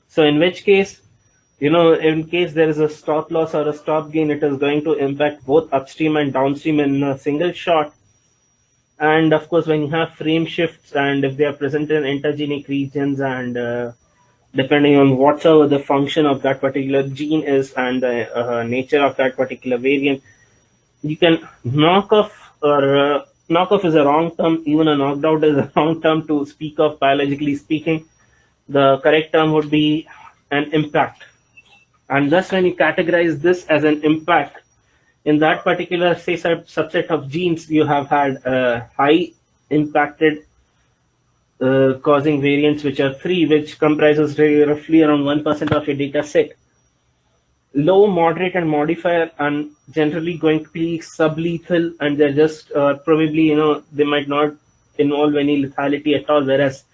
So in which case, in case there is a stop loss or a stop gain, it is going to impact both upstream and downstream in a single shot. And of course, when you have frame shifts and if they are present in intergenic regions and depending on whatsoever the function of that particular gene is and the nature of that particular variant, you can knock off, or knock off is a wrong term, even a knocked out is a wrong term to speak of biologically speaking. The correct term would be an impact. And thus, when you categorize this as an impact, in that particular, say, subset of genes, you have had high impacted causing variants, which are 3, which comprises roughly around 1% of your data set. Low, moderate, and modifier are generally going to be sublethal, and they're just probably, they might not involve any lethality at all, whereas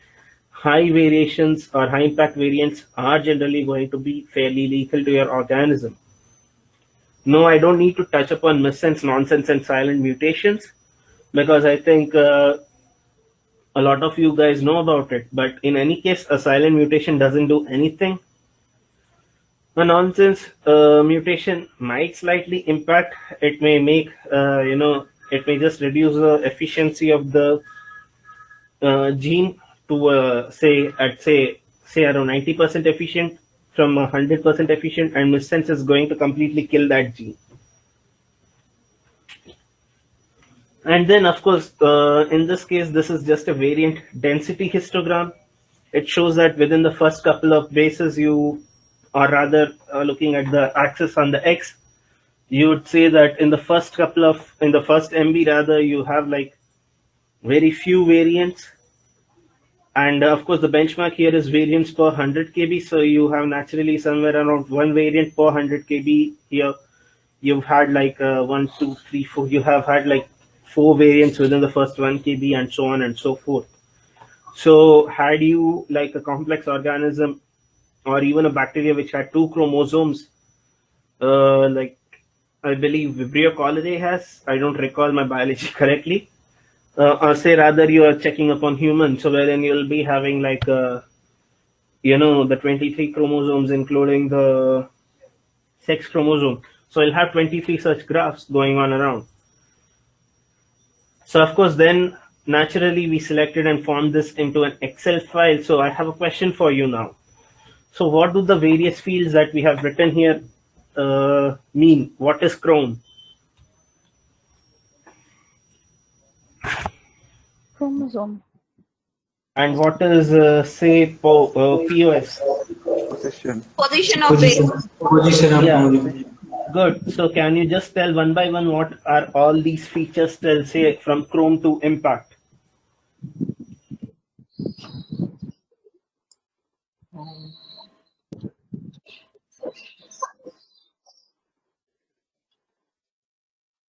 high variations or high impact variants are generally going to be fairly lethal to your organism. No, I don't need to touch upon missense, nonsense, and silent mutations because I think a lot of you guys know about it. But in any case, a silent mutation doesn't do anything. A nonsense mutation might slightly impact. It may make, it may just reduce the efficiency of the gene to say around 90% efficient from 100% efficient, and missense is going to completely kill that gene. And then, of course, in this case, this is just a variant density histogram. It shows that within the first couple of bases, you are rather looking at the axis on the X, you would say that in the first MB rather, you have like very few variants. And of course, the benchmark here is variants per 100 kb. So you have naturally somewhere around 1 variant per 100 kb here. You've had like 1, 2, 3, 4. You have had like 4 variants within the first 1 kb and so on and so forth. So had you like a complex organism or even a bacteria which had 2 chromosomes, like I believe Vibrio cholerae has. I don't recall my biology correctly. Or say rather you are checking upon humans, so wherein you'll be having like the 23 chromosomes, including the sex chromosome. So you'll have 23 such graphs going on around. So of course, then naturally we selected and formed this into an Excel file. So I have a question for you now. So what do the various fields that we have written here mean? What is Chrome? Chromosome. And what is, say, POS? Position. Position of Position, base. position of Yeah. molecule. Good. So can you just tell one by one what are all these features till, say, from Chrome to Impact?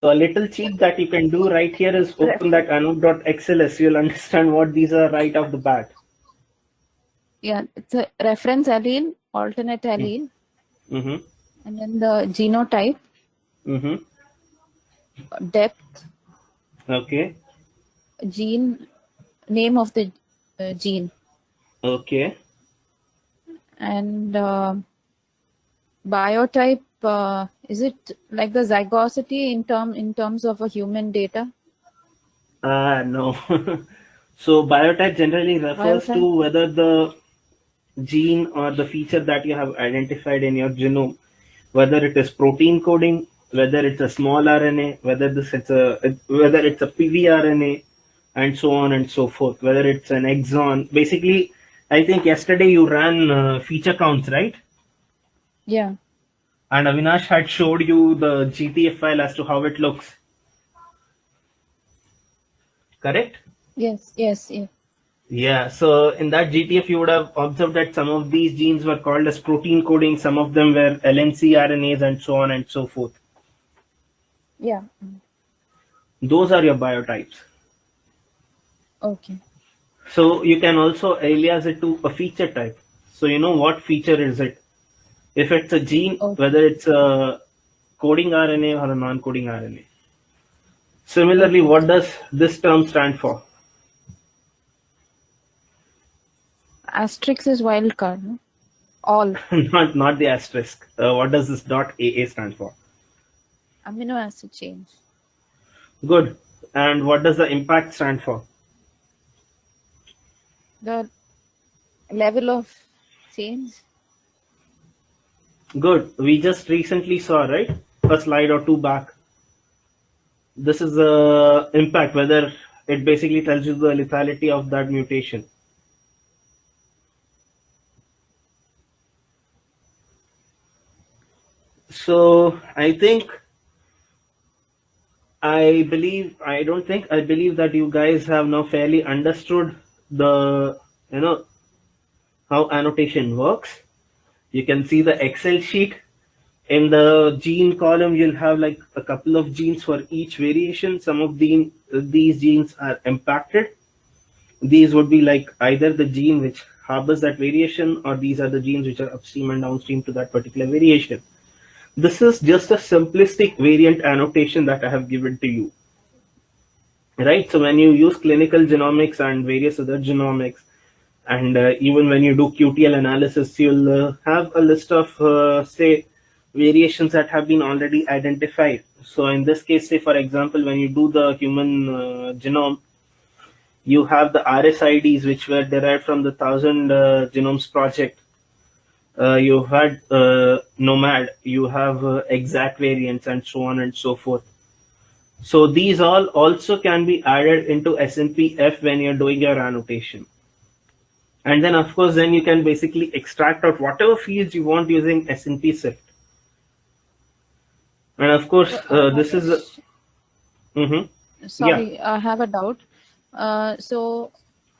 So a little cheat that you can do right here is open that Anup.xls. You'll understand what these are right off the bat. Yeah, it's a reference allele, alternate allele, Mm-hmm. and then the genotype, Mm-hmm. depth, Okay. gene, name of the gene, Okay. and biotype. Is it like the zygosity in terms of a human data? No. So biotype generally refers Biotype? to whether the gene or the feature that you have identified in your genome, whether it is protein coding, whether it's a small RNA, whether it's a pvRNA, and so on and so forth, whether it's an exon. Basically, I think yesterday you ran feature counts, right? Yeah. And Avinash had showed you the GTF file as to how it looks. Correct? Yes. Yes. Yeah. Yeah, so in that GTF, you would have observed that some of these genes were called as protein coding, some of them were LNC RNAs, and so on and so forth. Yeah. Those are your biotypes. Okay. So you can also alias it to a feature type. So you know what feature is it. If it's a gene, Okay. whether it's a coding RNA or a non-coding RNA. Similarly, Okay. what does this term stand for? Asterisk is wild card. No? All not the asterisk. What does this .AA stand for? amino acid change. Good. And what does the impact stand for? The level of change. Good. We just recently saw, right? A slide or two back. This is the impact, whether it basically tells you the lethality of that mutation. So I believe that you guys have now fairly understood the, how annotation works. You can see the Excel sheet. In the gene column, you'll have like a couple of genes for each variation. Some of these genes are impacted. These would be like either the gene which harbors that variation, or these are the genes which are upstream and downstream to that particular variation. This is just a simplistic variant annotation that I have given to you. Right? So when you use clinical genomics and various other genomics, and even when you do QTL analysis, you'll have a list of, say, variations that have been already identified. So in this case, say, for example, when you do the human genome, you have the RSIDs, which were derived from the 1000 Genomes Project. You had Nomad, you have exact variants, and so on and so forth. So these all also can be added into SNP-F when you're doing your annotation. And then, of course, then you can basically extract out whatever fields you want using SNP-Sift. And of course, this is... Sorry, I have a doubt. So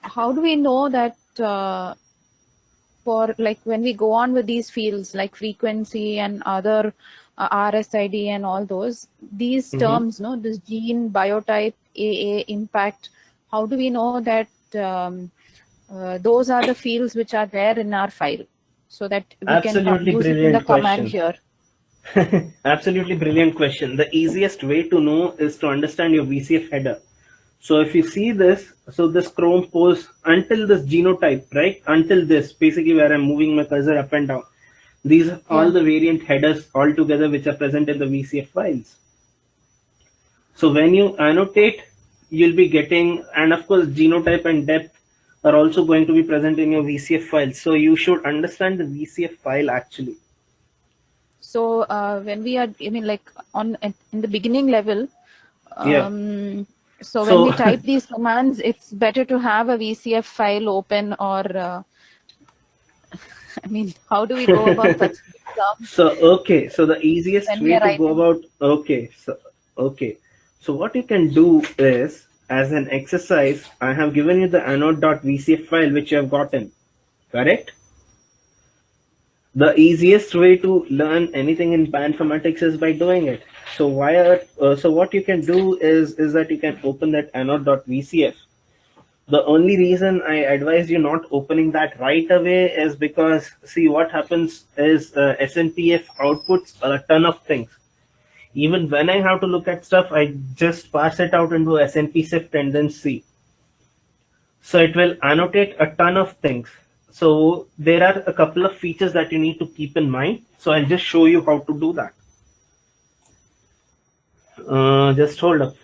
how do we know that for like when we go on with these fields like frequency and other RSID and all those, these terms, no, this gene, biotype, AA, impact, how do we know that those are the fields which are there in our file so that we can use it in the command here? Absolutely brilliant question. The easiest way to know is to understand your VCF header. So if you see this, so this Chrome pose until this genotype, right? Until this, basically where I'm moving my cursor up and down. These are all the variant headers all together which are present in the VCF files. So when you annotate, you'll be getting, and of course, genotype and depth are also going to be present in your VCF file. So you should understand the VCF file actually. So when we are, I mean, like in the beginning level, Yeah. So when So- we type these commands, it's better to have a VCF file open, or I mean, how do we go about such stuff? So okay, so the easiest When we way are to go writing. about so what you can do is, as an exercise, I have given you the anode.vcf file which you have gotten, correct? The easiest way to learn anything in bioinformatics is by doing it. So so what you can do is that you can open that anode.vcf. The only reason I advise you not opening that right away is because, see, what happens is SNPF outputs a ton of things. Even when I have to look at stuff, I just parse it out into SNP-SIFT and then see. So it will annotate a ton of things. So there are a couple of features that you need to keep in mind. So I'll just show you how to do that. Just hold up.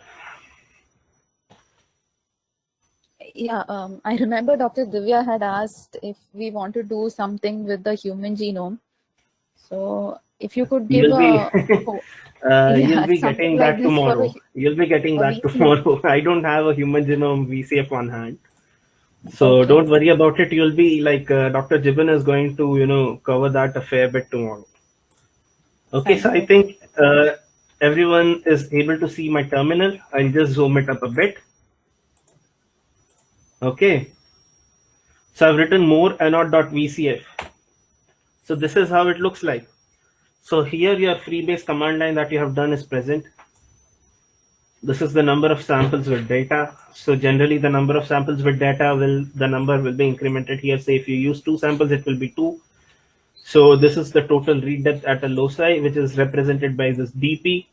Yeah, I remember Dr. Divya had asked if we want to do something with the human genome. So if you could give You'll be, yeah, you'll be something getting like that this for tomorrow. You'll be getting a that VCF. tomorrow. I don't have a human genome VCF on hand. So Okay. don't worry about it. You'll be like Dr. Jibin is going to, cover that a fair bit tomorrow. Okay, Thank so I you. think everyone is able to see my terminal. I'll just zoom it up a bit. Okay. So I've written more anode.vcf. So this is how it looks like. So here your freebase command line that you have done is present. This is the number of samples with data. So generally the number of samples with data the number will be incremented here. Say if you use 2 samples, it will be 2. So this is the total read depth at a loci, which is represented by this DP.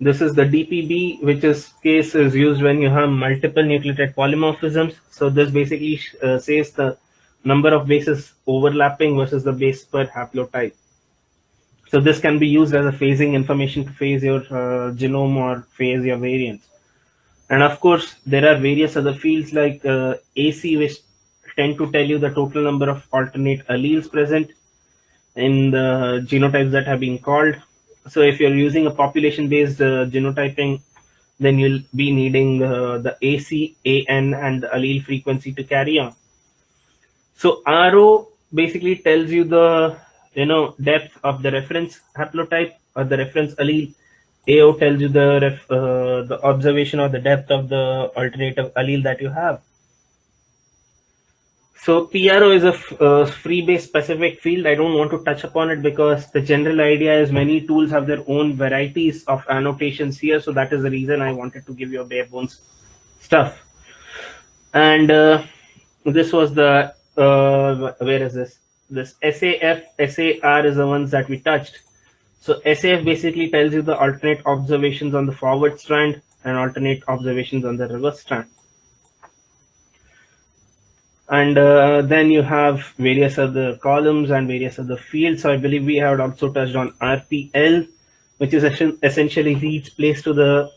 This is the DPB, which is case is used when you have multiple nucleotide polymorphisms. So this basically says the number of bases overlapping versus the base per haplotype. So this can be used as a phasing information to phase your genome or phase your variants. And of course, there are various other fields like AC, which tend to tell you the total number of alternate alleles present in the genotypes that have been called. So if you're using a population-based genotyping, then you'll be needing the AC, AN, and the allele frequency to carry on. So RO basically tells you the depth of the reference haplotype or the reference allele. AO tells you the observation or the depth of the alternative allele that you have. So PRO is a freebase specific field. I don't want to touch upon it because the general idea is many tools have their own varieties of annotations here. So that is the reason I wanted to give you a bare bones stuff. And this was the where is this? This SAF, SAR is the ones that we touched. So SAF basically tells you the alternate observations on the forward strand and alternate observations on the reverse strand. And then you have various other columns and various other fields. So I believe we have also touched on RPL, which is essentially reads placed to the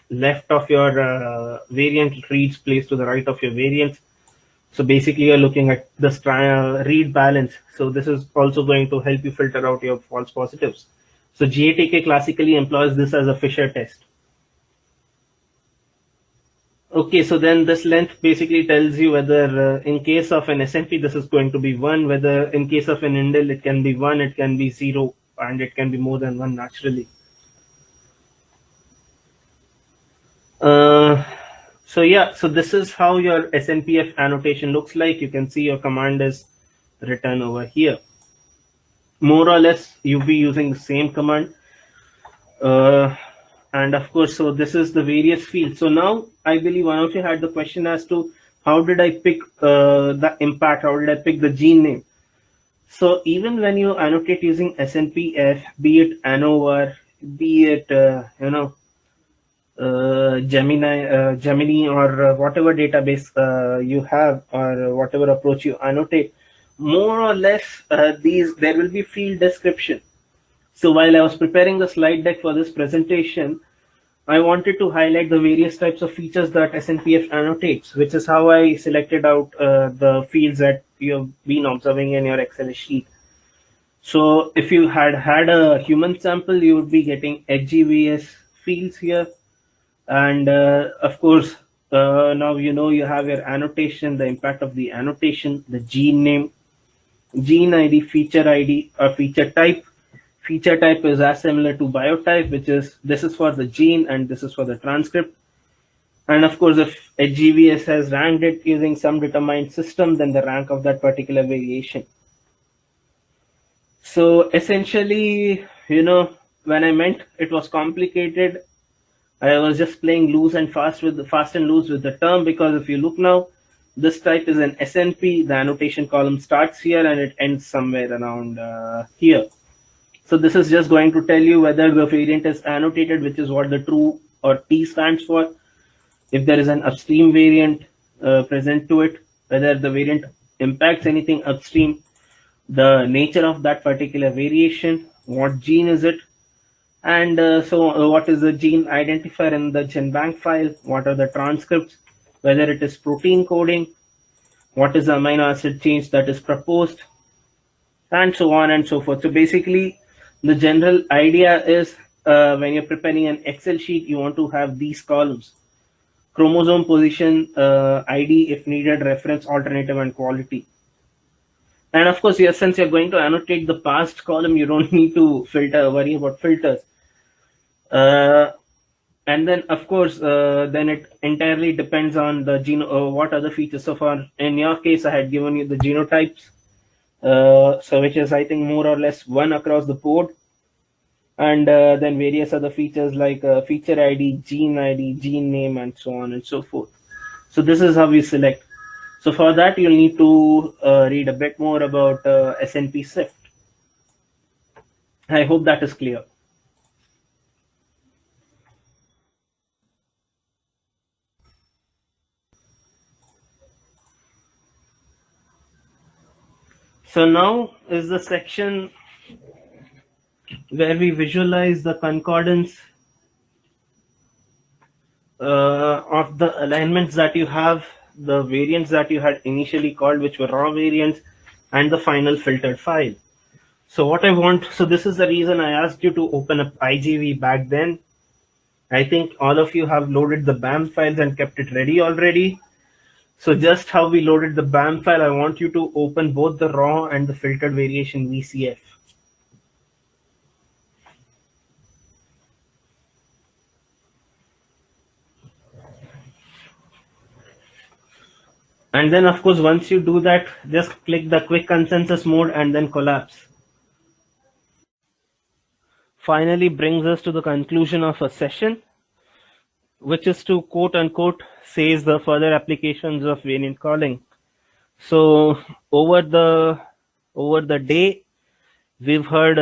left of your variant, reads placed to the right of your variants. So basically you're looking at the read balance. So this is also going to help you filter out your false positives. So GATK classically employs this as a Fisher test. Okay, so then this length basically tells you whether in case of an SNP, this is going to be 1, whether in case of an indel, it can be 1, it can be 0, and it can be more than 1 naturally. So yeah, so this is how your SNPF annotation looks like. You can see your command is written over here. More or less, you'll be using the same command. And of course, so this is the various fields. So now I believe one of you had the question as to how did I pick the impact? How did I pick the gene name? So even when you annotate using SNPF, be it ANOVA, be it Gemini or whatever database you have, or whatever approach you annotate, more or less these there will be field description. So while I was preparing the slide deck for this presentation, I wanted to highlight the various types of features that SNPF annotates, which is how I selected out the fields that you have been observing in your Excel sheet. So if you had a human sample, you would be getting HGVS fields here. And of course, now you have your annotation, the impact of the annotation, the gene name, gene ID, feature ID, or feature type. Feature type is as similar to biotype, which is this is for the gene and this is for the transcript. And of course, if HGVS has ranked it using some determined system, then the rank of that particular variation. So essentially, when I meant it was complicated, I was just playing fast and loose with the term, because if you look now, this type is an SNP. The annotation column starts here and it ends somewhere around here. So this is just going to tell you whether the variant is annotated, which is what the true or T stands for. If there is an upstream variant present to it, whether the variant impacts anything upstream, the nature of that particular variation, what gene is it, and what is the gene identifier in the GenBank file, what are the transcripts, whether it is protein coding, what is the amino acid change that is proposed, and so on and so forth. So basically, the general idea is when you're preparing an Excel sheet, you want to have these columns: chromosome position, ID if needed, reference, alternative, and quality. And of course, since you're going to annotate the past column, you don't need to worry about filters. And then, of course, then it entirely depends on the what other features. So in your case, I had given you the genotypes, so which is, I think, more or less one across the board. And then various other features like feature ID, gene name, and so on and so forth. So this is how we select. So for that, you'll need to read a bit more about SNP SIFT. I hope that is clear. So now is the section where we visualize the concordance of the alignments that you have, the variants that you had initially called, which were raw variants, and the final filtered file. So this is the reason I asked you to open up IGV back then. I think all of you have loaded the BAM files and kept it ready already. So just how we loaded the BAM file, I want you to open both the raw and the filtered variation VCF. And then, of course, once you do that, just click the quick consensus mode and then collapse. Finally brings us to the conclusion of a session, which is to quote unquote says the further applications of variant calling. So over the day, we've heard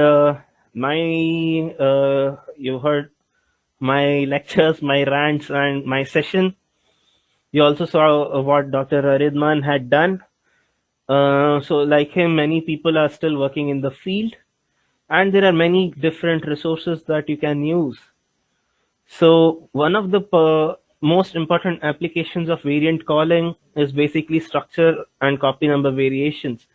you've heard my lectures, my rants, and my session. You also saw what Dr. Aridman had done. So like him, many people are still working in the field, and there are many different resources that you can use. So one of the most important applications of variant calling is basically structure and copy number variations.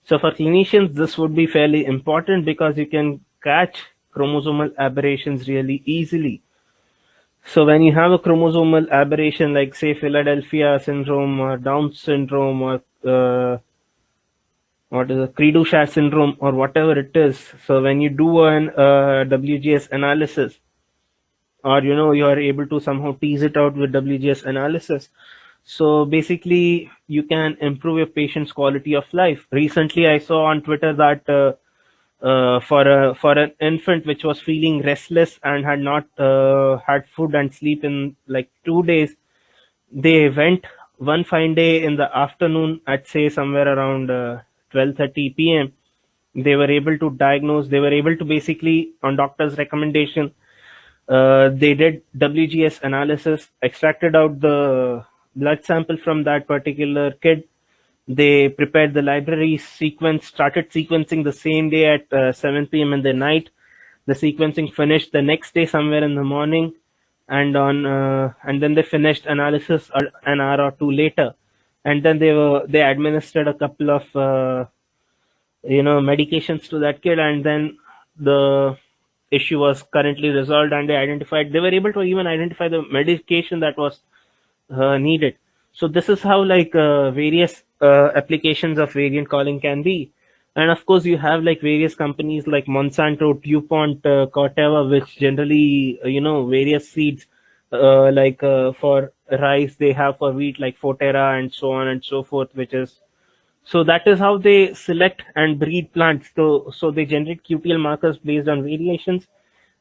So for clinicians, this would be fairly important because you can catch chromosomal aberrations really easily. So when you have a chromosomal aberration, like say Philadelphia syndrome or Down syndrome or Cri-du-Chat syndrome or whatever it is, so when you do an WGS analysis, or you are able to somehow tease it out with WGS analysis, so basically you can improve your patient's quality of life. Recently, I saw on Twitter that for an infant which was feeling restless and had not had food and sleep in like 2 days, they went one fine day in the afternoon at say somewhere around 12:30 p.m. They were able to diagnose. They were able to basically, on doctor's recommendation, they did WGS analysis, extracted out the blood sample from that particular kid. They prepared the library, started sequencing the same day at 7 p.m. in the night. The sequencing finished the next day somewhere in the morning, and then they finished analysis an hour or two later, and then they administered a couple of medications to that kid, and then the issue was currently resolved, and they were able to even identify the medication that was needed. So this is how various applications of variant calling can be. And of course you have various companies like Monsanto, DuPont, Corteva, which generally various seeds for rice, they have for wheat like Forterra and so on and so forth, so that is how they select and breed plants. So they generate QTL markers based on variations,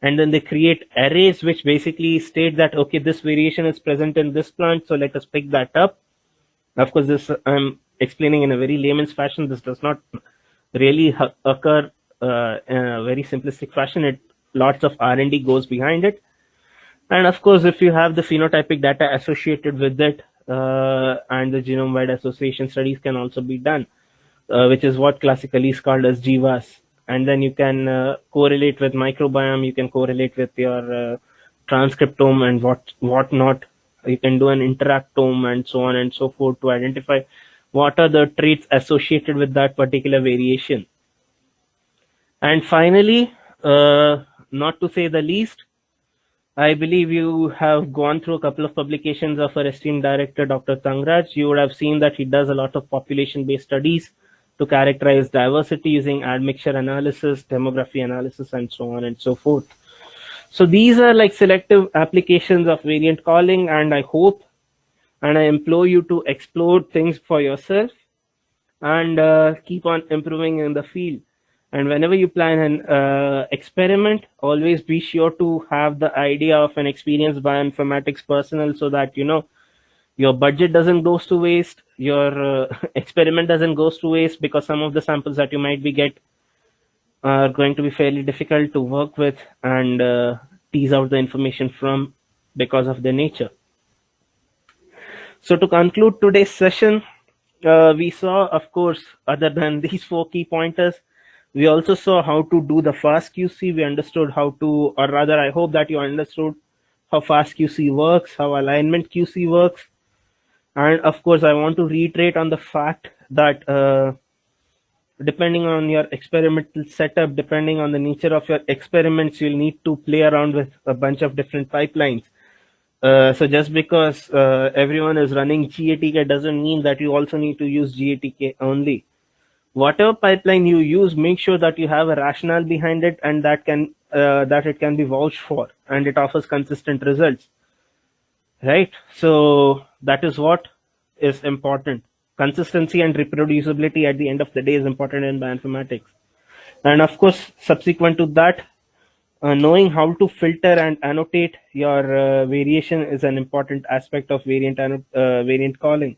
and then they create arrays which basically state that, okay, this variation is present in this plant, so let us pick that up. Of course, this I'm explaining in a very layman's fashion. This does not really occur in a very simplistic fashion. Lots of R&D goes behind it. And of course, if you have the phenotypic data associated with it, and the genome-wide association studies can also be done, which is what classically is called as GWAS. And then you can correlate with microbiome, you can correlate with your transcriptome and what not. You can do an interactome and so on and so forth to identify what are the traits associated with that particular variation. And finally, not to say the least, I believe you have gone through a couple of publications of our esteemed director, Dr. Tangraj. You would have seen that he does a lot of population-based studies to characterize diversity using admixture analysis, demography analysis, and so on and so forth. So these are selective applications of variant calling, and I hope and I implore you to explore things for yourself and keep on improving in the field. And whenever you plan an experiment, always be sure to have the idea of an experienced bioinformatics personnel, so that your budget doesn't go to waste, your experiment doesn't go to waste, because some of the samples that you might get are going to be fairly difficult to work with and tease out the information from because of their nature. So to conclude today's session, we saw, of course, other than these 4 key pointers, we also saw how to do the FastQC. We understood how to, or rather, I hope that you understood how FastQC works, how alignment QC works. And of course, I want to reiterate on the fact that depending on your experimental setup, depending on the nature of your experiments, you'll need to play around with a bunch of different pipelines. So just because everyone is running GATK doesn't mean that you also need to use GATK only. Whatever pipeline you use, make sure that you have a rationale behind it, and that it can be vouched for, and it offers consistent results. Right? So that is what is important. Consistency and reproducibility at the end of the day is important in bioinformatics. And of course, subsequent to that, knowing how to filter and annotate your variation is an important aspect of variant calling.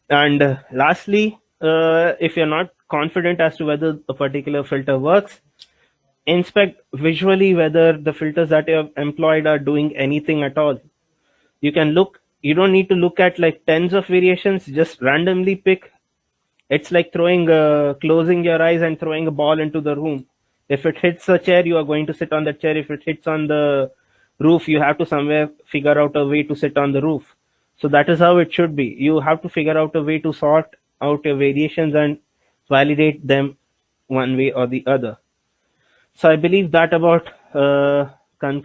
And lastly, if you're not confident as to whether a particular filter works, inspect visually whether the filters that you have employed are doing anything at all. You don't need to look at tens of variations, just randomly pick. It's like closing your eyes and throwing a ball into the room. If it hits a chair, you are going to sit on that chair. If it hits on the roof, you have to somewhere figure out a way to sit on the roof. So that is how it should be. You have to figure out a way to sort out your variations and validate them one way or the other. So I believe that about